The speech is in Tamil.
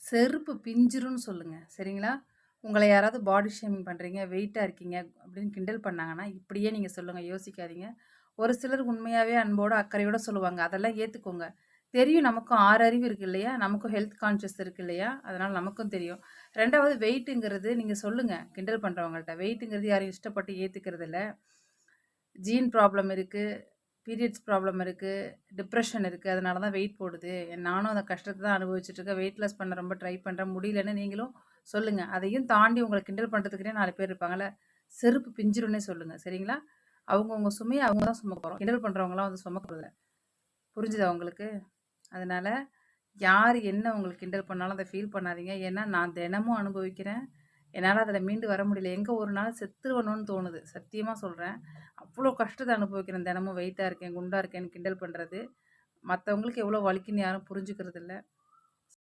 செருப்பு பிஞ்சிரும்னு சொல்லுங்க. சரிங்களா? உங்கள யாராவது பாடி ஷேமிங் பண்றீங்க, வெயிட்டா இருக்கீங்க அப்படின்னு கிண்டல் பண்ணாங்கன்னா, இப்படியே நீங்க சொல்லுங்க. யோசிக்காதீங்க. ஒரு சிலர் உண்மையாவே அன்போட, அக்கறையோட சொல்லுவாங்க. அதெல்லாம் ஏத்துக்கோங்க. தெரியும் நமக்கும் 6 அறிவு இருக்கு இல்லையா? நமக்கும் ஹெல்த் கான்ஷியஸ் இருக்கு இல்லையா? அதனால நமக்கும் தெரியும். 2வது வெயிட்டுங்கிறது நீங்க சொல்லுங்க, கிண்டல் பண்றவங்கள்ட்ட. வெயிட்டுங்கிறது யாரும் இஷ்டப்பட்டு ஏத்துக்கிறது இல்ல. ஜீன் ப்ராப்ளம் இருக்கு. பீரியட்ஸ் ப்ராப்ளம் இருக்கு. டிப்ரஷன் இருக்கு. அதனால தான் வெயிட் போடுது. நானும் அந்த கஷ்டத்த தான் அனுபவிச்சுட்டு இருக்கேன். வெயிட் லாஸ் பண்ண ரொம்ப ட்ரை பண்றேன். முடியலன்னு நீங்களும் சொல்லுங்க. அதையும் தாண்டி உங்கள கிண்டல் பண்றதுக்குன்னே 4 பேர் இருப்பாங்கல்ல. செருப்பு பிஞ்சிரும்னே சொல்லுங்க. சரிங்களா? அவங்கவங்க சுமைய அவங்க தான் சுமக்க போறோம். கிண்டல் பண்றவங்கலாம் வந்து சுமக்க போறதில்ல. புரிஞ்சுதா உங்களுக்கு? அதனால யார் என்ன உங்களுக்கு கிண்டல் பண்ணாலும் அத ஃபீல் பண்ணாதீங்க. ஏன்னா நான் தினமும் அனுபவிக்கிறேன். என்னால அதில மீண்டு வர முடியல. எங்க ஒரு நாள் செத்துருவனோன்னு தோணுது. சத்தியமா சொல்றேன். அவ்ளோ கஷ்டத்த அனுபவிக்கிறேன். தினமும் வெயிட்டா இருக்கேன், குண்டா இருக்கேன்னு கிண்டல் பண்றது. மத்தவங்களுக்கு எவ்வளோ வலிக்குன்னு யாரும் புரிஞ்சுக்கிறது இல்ல.